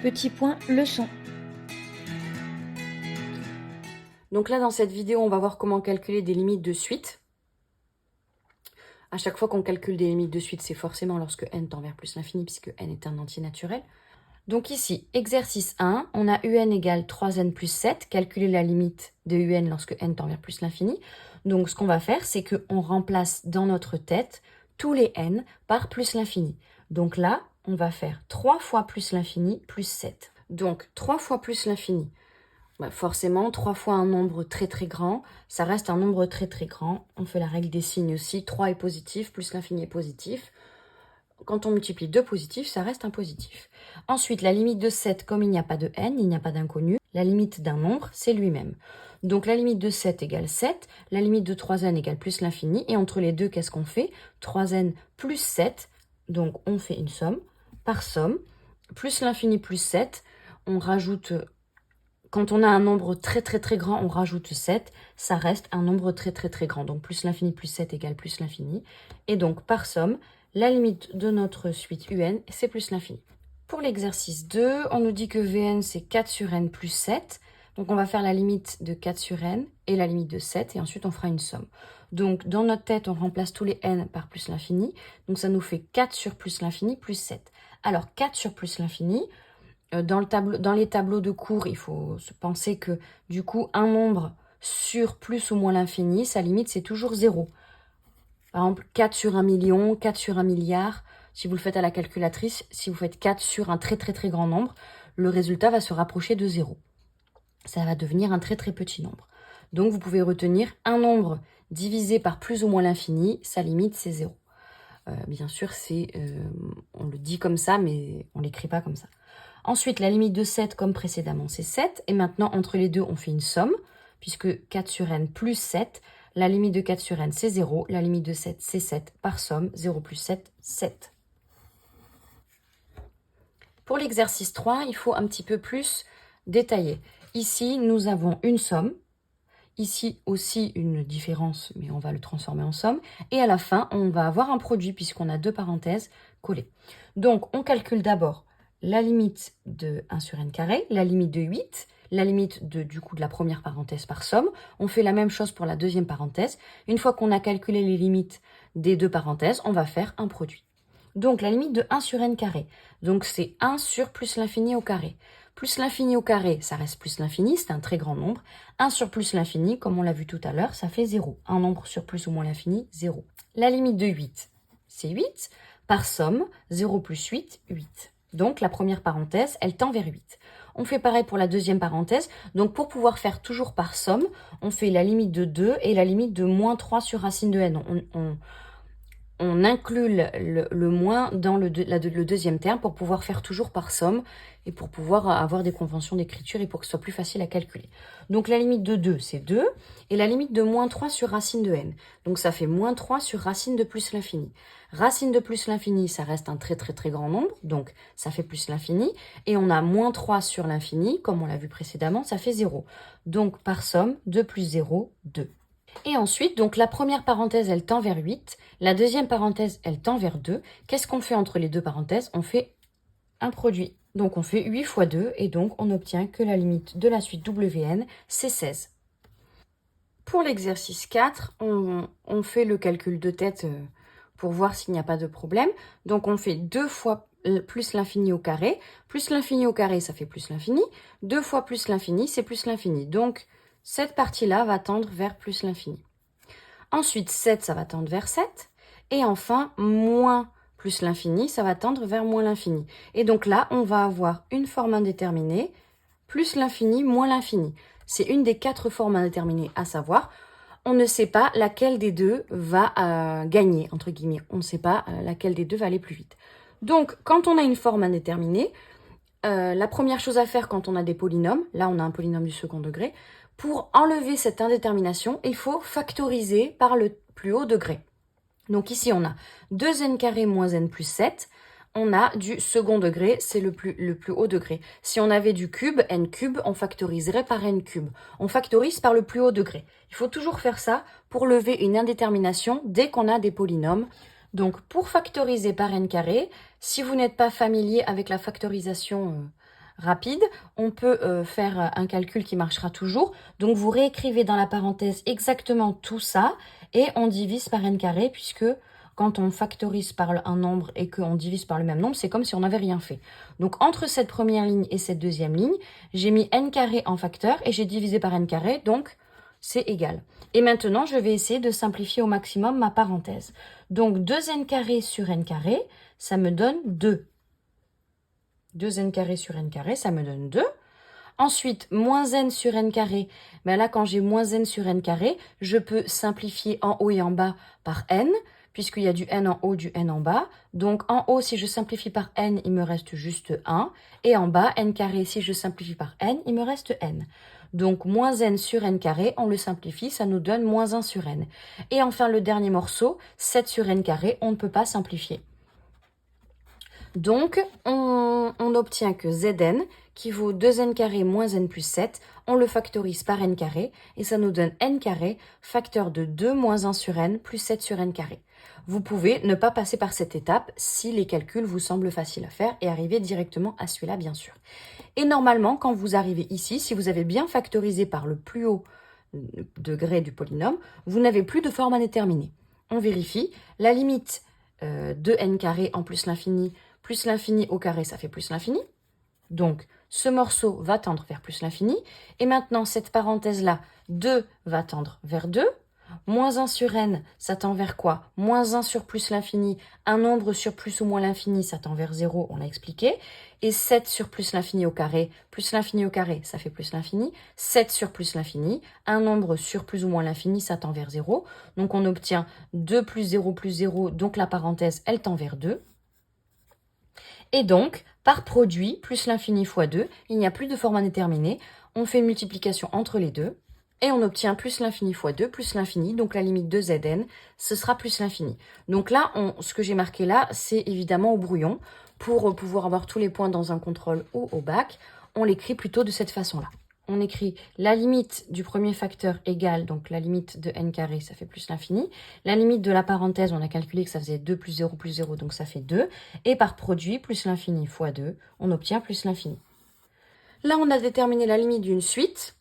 Petit point leçon. Donc là, dans cette vidéo, on va voir comment calculer des limites de suite. À chaque fois qu'on calcule des limites de suite, c'est forcément lorsque n tend vers plus l'infini, puisque n est un entier naturel. Donc ici, exercice 1, on a un égale 3n plus 7, calculer la limite de un lorsque n tend vers plus l'infini. Donc ce qu'on va faire, c'est qu'on remplace dans notre tête tous les n par plus l'infini. Donc là, on va faire 3 fois plus l'infini plus 7. Donc 3 fois plus l'infini. Forcément, 3 fois un nombre très très grand, ça reste un nombre très très grand. On fait la règle des signes aussi, 3 est positif, plus l'infini est positif. Quand on multiplie 2 positifs, ça reste un positif. Ensuite, la limite de 7, comme il n'y a pas de n, il n'y a pas d'inconnu, la limite d'un nombre, c'est lui-même. Donc la limite de 7 égale 7, la limite de 3n égale plus l'infini, et entre les deux, qu'est-ce qu'on fait? 3n plus 7, donc on fait une somme, par somme, plus l'infini plus 7, on rajoute... Quand on a un nombre très très très grand, on rajoute 7, ça reste un nombre très très très grand. Donc plus l'infini plus 7 égale plus l'infini. Et donc par somme, la limite de notre suite un, c'est plus l'infini. Pour l'exercice 2, on nous dit que Vn c'est 4 sur n plus 7. Donc on va faire la limite de 4 sur n et la limite de 7 et ensuite on fera une somme. Donc dans notre tête, on remplace tous les n par plus l'infini. Donc ça nous fait 4 sur plus l'infini plus 7. Alors 4 sur plus l'infini... Dans les tableaux de cours, il faut se penser que du coup, un nombre sur plus ou moins l'infini, sa limite, c'est toujours 0. Par exemple, 4 sur 1 million, 4 sur 1 milliard. Si vous le faites à la calculatrice, si vous faites 4 sur un très très très grand nombre, le résultat va se rapprocher de 0. Ça va devenir un très très petit nombre. Donc, vous pouvez retenir un nombre divisé par plus ou moins l'infini, sa limite, c'est 0. Bien sûr, on le dit comme ça, mais on ne l'écrit pas comme ça. Ensuite, la limite de 7, comme précédemment, c'est 7. Et maintenant, entre les deux, on fait une somme, puisque 4 sur n plus 7, la limite de 4 sur n, c'est 0. La limite de 7, c'est 7. Par somme, 0 plus 7, 7. Pour l'exercice 3, il faut un petit peu plus détailler. Ici, nous avons une somme. Ici aussi, une différence, mais on va le transformer en somme. Et à la fin, on va avoir un produit, puisqu'on a deux parenthèses collées. Donc, on calcule d'abord la limite de 1 sur n carré, la limite de 8, la limite de la première parenthèse par somme. On fait la même chose pour la deuxième parenthèse. Une fois qu'on a calculé les limites des deux parenthèses, on va faire un produit. Donc la limite de 1 sur n carré, donc c'est 1 sur plus l'infini au carré. Plus l'infini au carré, ça reste plus l'infini, c'est un très grand nombre. 1 sur plus l'infini, comme on l'a vu tout à l'heure, ça fait 0. Un nombre sur plus ou moins l'infini, 0. La limite de 8, c'est 8. Par somme, 0 plus 8, 8. Donc, la première parenthèse, elle tend vers 8. On fait pareil pour la deuxième parenthèse. Donc, pour pouvoir faire toujours par somme, on fait la limite de 2 et la limite de moins 3 sur racine de n. On inclut le moins dans le deuxième terme pour pouvoir faire toujours par somme et pour pouvoir avoir des conventions d'écriture et pour que ce soit plus facile à calculer. Donc, la limite de 2, c'est 2 et la limite de moins 3 sur racine de n. Donc, ça fait moins 3 sur racine de plus l'infini. Racine de plus l'infini, ça reste un très très très grand nombre, donc ça fait plus l'infini. Et on a moins 3 sur l'infini, comme on l'a vu précédemment, ça fait 0. Donc, par somme, 2 plus 0, 2. Et ensuite, donc la première parenthèse, elle tend vers 8. La deuxième parenthèse, elle tend vers 2. Qu'est-ce qu'on fait entre les deux parenthèses? On fait un produit. Donc, on fait 8 fois 2 et donc on obtient que la limite de la suite Wn, c'est 16. Pour l'exercice 4, on fait le calcul de tête pour voir s'il n'y a pas de problème. Donc, on fait 2 fois plus l'infini au carré. Plus l'infini au carré, ça fait plus l'infini. 2 fois plus l'infini, c'est plus l'infini. Donc, cette partie-là va tendre vers plus l'infini. Ensuite, 7, ça va tendre vers 7. Et enfin, moins plus l'infini, ça va tendre vers moins l'infini. Et donc là, on va avoir une forme indéterminée, plus l'infini, moins l'infini. C'est une des 4 formes indéterminées, à savoir, on ne sait pas laquelle des deux va gagner, entre guillemets. On ne sait pas laquelle des deux va aller plus vite. Donc, quand on a une forme indéterminée, la première chose à faire quand on a des polynômes, là on a un polynôme du second degré, pour enlever cette indétermination, il faut factoriser par le plus haut degré. Donc ici on a 2n carré moins n plus 7, on a du second degré, c'est le plus haut degré. Si on avait du cube, n cube, on factoriserait par n cube. On factorise par le plus haut degré. Il faut toujours faire ça pour lever une indétermination dès qu'on a des polynômes. Donc, pour factoriser par n carré, si vous n'êtes pas familier avec la factorisation rapide, on peut faire un calcul qui marchera toujours. Donc, vous réécrivez dans la parenthèse exactement tout ça et on divise par n carré puisque quand on factorise par un nombre et qu'on divise par le même nombre, c'est comme si on n'avait rien fait. Donc, entre cette première ligne et cette deuxième ligne, j'ai mis n carré en facteur et j'ai divisé par n carré, donc c'est égal. Et maintenant, je vais essayer de simplifier au maximum ma parenthèse. Donc, 2n carré sur n carré, ça me donne 2. 2n carré sur n carré, ça me donne 2. Ensuite, moins n sur n carré, ben là, quand j'ai moins n sur n carré, je peux simplifier en haut et en bas par n, puisqu'il y a du n en haut, du n en bas. Donc, en haut, si je simplifie par n, il me reste juste 1. Et en bas, n carré, si je simplifie par n, il me reste n. Donc, moins n sur n carré, on le simplifie, ça nous donne moins 1 sur n. Et enfin, le dernier morceau, 7 sur n carré, on ne peut pas simplifier. Donc, on obtient que Zn, qui vaut 2n carré moins n plus 7, on le factorise par n carré, et ça nous donne n carré, facteur de 2 moins 1 sur n plus 7 sur n carré. Vous pouvez ne pas passer par cette étape si les calculs vous semblent faciles à faire et arriver directement à celui-là, bien sûr. Et normalement, quand vous arrivez ici, si vous avez bien factorisé par le plus haut degré du polynôme, vous n'avez plus de forme indéterminée. On vérifie, la limite de n carré en plus l'infini au carré, ça fait plus l'infini. Donc, ce morceau va tendre vers plus l'infini. Et maintenant, cette parenthèse-là, 2 va tendre vers 2. Moins 1 sur n, ça tend vers quoi? Moins 1 sur plus l'infini. Un nombre sur plus ou moins l'infini, ça tend vers 0, on l'a expliqué. Et 7 sur plus l'infini au carré, ça fait plus l'infini. 7 sur plus l'infini. Un nombre sur plus ou moins l'infini, ça tend vers 0. Donc, on obtient 2 plus 0, donc la parenthèse, elle tend vers 2. Et donc, par produit, plus l'infini fois 2, il n'y a plus de forme indéterminée. On fait une multiplication entre les deux. Et on obtient plus l'infini fois 2, plus l'infini. Donc la limite de Zn, ce sera plus l'infini. Donc là, ce que j'ai marqué là, c'est évidemment au brouillon. Pour pouvoir avoir tous les points dans un contrôle ou au bac, on l'écrit plutôt de cette façon-là. On écrit la limite du premier facteur égale, donc la limite de n carré, ça fait plus l'infini. La limite de la parenthèse, on a calculé que ça faisait 2 plus 0, donc ça fait 2. Et par produit, plus l'infini fois 2, on obtient plus l'infini. Là, on a déterminé la limite d'une suite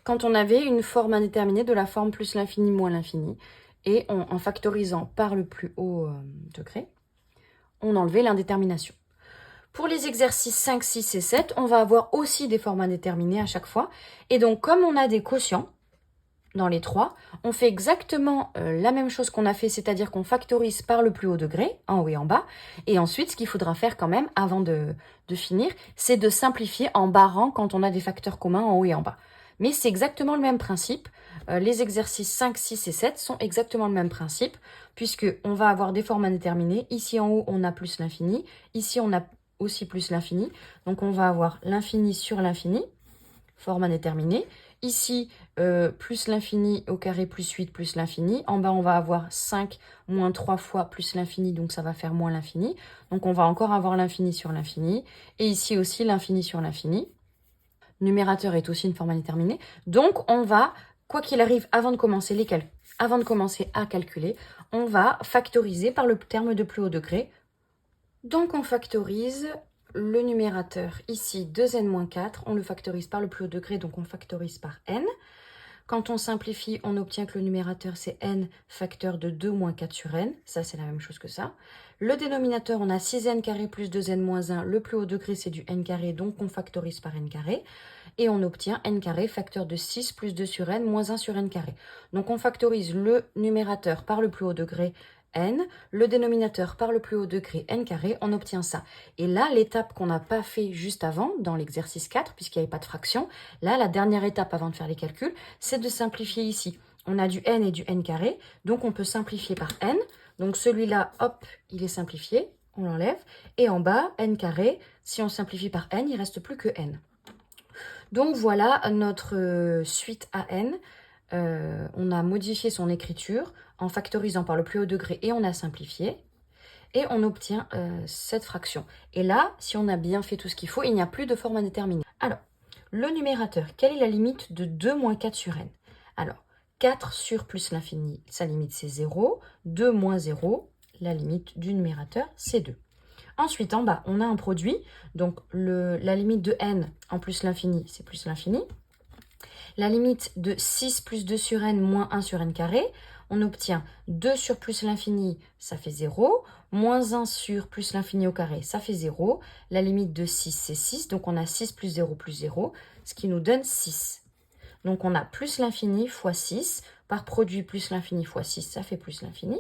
quand on avait une forme indéterminée de la forme plus l'infini moins l'infini. Et en factorisant par le plus haut degré, on enlevait l'indétermination. Pour les exercices 5, 6 et 7, on va avoir aussi des formes indéterminées à chaque fois. Et donc, comme on a des quotients dans les trois, on fait exactement la même chose qu'on a fait, c'est-à-dire qu'on factorise par le plus haut degré, en haut et en bas. Et ensuite, ce qu'il faudra faire quand même, avant de finir, c'est de simplifier en barrant quand on a des facteurs communs en haut et en bas. Mais c'est exactement le même principe. Les exercices 5, 6 et 7 sont exactement le même principe, puisqu'on va avoir des formes indéterminées. Ici, en haut, on a plus l'infini. Ici, on a aussi plus l'infini. Donc, on va avoir l'infini sur l'infini, forme indéterminée. Ici, plus l'infini au carré plus 8 plus l'infini. En bas, on va avoir 5 moins 3 fois plus l'infini, donc ça va faire moins l'infini. Donc, on va encore avoir l'infini sur l'infini. Et ici aussi, l'infini sur l'infini. Numérateur est aussi une forme indéterminée. Donc, on va, quoi qu'il arrive, avant de commencer à calculer, on va factoriser par le terme de plus haut degré. Donc, on factorise le numérateur. Ici, 2n-4, on le factorise par le plus haut degré, donc on factorise par n. Quand on simplifie, on obtient que le numérateur, c'est n facteur de 2 moins 4 sur n. Ça, c'est la même chose que ça. Le dénominateur, on a 6n carré plus 2n moins 1. Le plus haut degré, c'est du n carré, donc on factorise par n carré. Et on obtient n carré facteur de 6 plus 2 sur n moins 1 sur n carré. Donc on factorise le numérateur par le plus haut degré, n, le dénominateur par le plus haut degré, n carré, on obtient ça. Et là, l'étape qu'on n'a pas fait juste avant, dans l'exercice 4, puisqu'il n'y avait pas de fraction, là, la dernière étape avant de faire les calculs, c'est de simplifier ici. On a du n et du n carré, donc on peut simplifier par n. Donc celui-là, hop, il est simplifié, on l'enlève. Et en bas, n carré, si on simplifie par n, il ne reste plus que n. Donc voilà notre suite à n. On a modifié son écriture en factorisant par le plus haut degré et on a simplifié. Et on obtient cette fraction. Et là, si on a bien fait tout ce qu'il faut, il n'y a plus de forme indéterminée. Alors, le numérateur, quelle est la limite de 2 moins 4 sur n? Alors, 4 sur plus l'infini, sa limite c'est 0. 2 moins 0, la limite du numérateur c'est 2. Ensuite, en bas, on a un produit. Donc, la limite de n en plus l'infini, c'est plus l'infini. La limite de 6 plus 2 sur n moins 1 sur n carré, on obtient 2 sur plus l'infini, ça fait 0. Moins 1 sur plus l'infini au carré, ça fait 0. La limite de 6, c'est 6. Donc, on a 6 plus 0, ce qui nous donne 6. Donc, on a plus l'infini fois 6. Par produit, plus l'infini fois 6, ça fait plus l'infini.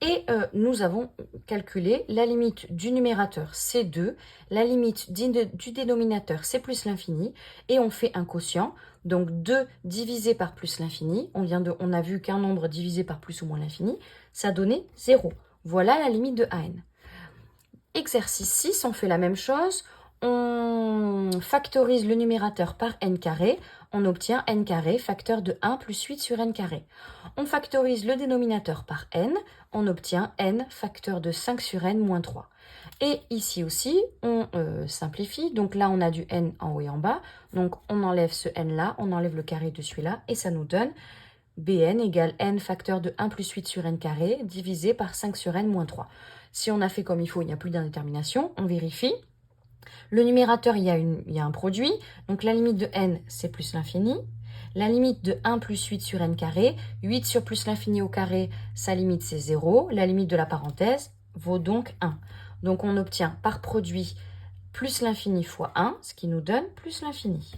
Et nous avons calculé la limite du numérateur, c'est 2. La limite du dénominateur, c'est plus l'infini. Et on fait un quotient. Donc 2 divisé par plus l'infini. On a vu qu'un nombre divisé par plus ou moins l'infini, ça donnait 0. Voilà la limite de AN. Exercice 6, on fait la même chose. On factorise le numérateur par n carré. On obtient n carré facteur de 1 plus 8 sur n carré. On factorise le dénominateur par n. On obtient n facteur de 5 sur n moins 3. Et ici aussi, on simplifie. Donc là, on a du n en haut et en bas. Donc on enlève ce n-là, on enlève le carré de celui-là. Et ça nous donne Bn égale n facteur de 1 plus 8 sur n carré divisé par 5 sur n moins 3. Si on a fait comme il faut, il n'y a plus d'indétermination. On vérifie. Le numérateur, il y a un produit. Donc la limite de n, c'est plus l'infini. La limite de 1 plus 8 sur n carré. 8 sur plus l'infini au carré, sa limite c'est 0. La limite de la parenthèse vaut donc 1. Donc on obtient par produit plus l'infini fois 1, ce qui nous donne plus l'infini.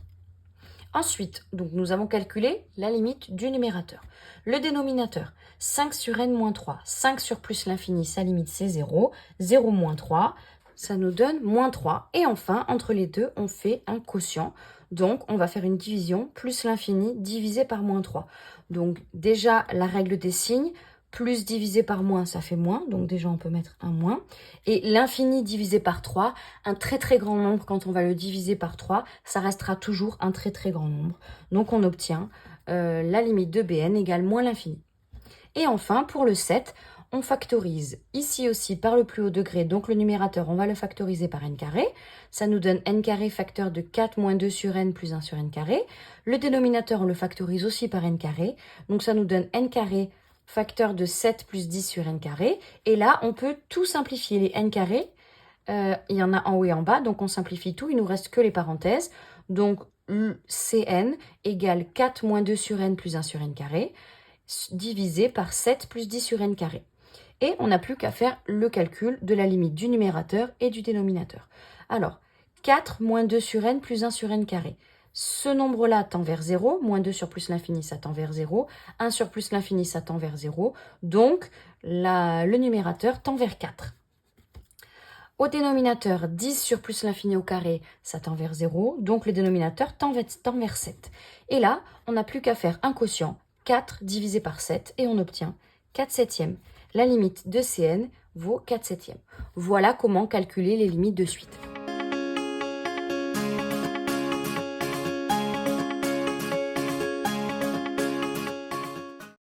Ensuite, donc nous avons calculé la limite du numérateur. Le dénominateur, 5 sur n moins 3. 5 sur plus l'infini, sa limite c'est 0. 0 moins 3, ça nous donne moins 3. Et enfin, entre les deux, on fait un quotient. Donc, on va faire une division, plus l'infini divisé par moins 3. Donc, déjà, la règle des signes, plus divisé par moins, ça fait moins. Donc, déjà, on peut mettre un moins. Et l'infini divisé par 3, un très très grand nombre, quand on va le diviser par 3, ça restera toujours un très très grand nombre. Donc, on obtient la limite de Bn égale moins l'infini. Et enfin, pour le 7, on factorise ici aussi par le plus haut degré. Donc, le numérateur, on va le factoriser par n carré. Ça nous donne n carré facteur de 4 moins 2 sur n plus 1 sur n carré. Le dénominateur, on le factorise aussi par n carré. Donc, ça nous donne n carré facteur de 7 plus 10 sur n carré. Et là, on peut tout simplifier. Les n carrés, il y en a en haut et en bas. Donc, on simplifie tout. Il nous reste que les parenthèses. Donc, Cn égale 4 moins 2 sur n plus 1 sur n carré divisé par 7 plus 10 sur n carré. Et on n'a plus qu'à faire le calcul de la limite du numérateur et du dénominateur. Alors, 4 moins 2 sur n plus 1 sur n carré. Ce nombre-là tend vers 0. Moins 2 sur plus l'infini, ça tend vers 0. 1 sur plus l'infini, ça tend vers 0. Donc, le numérateur tend vers 4. Au dénominateur, 10 sur plus l'infini au carré, ça tend vers 0. Donc, le dénominateur tend vers 7. Et là, on n'a plus qu'à faire un quotient. 4 divisé par 7 et on obtient 4 septièmes. La limite de Cn vaut 4 septièmes. Voilà comment calculer les limites de suite.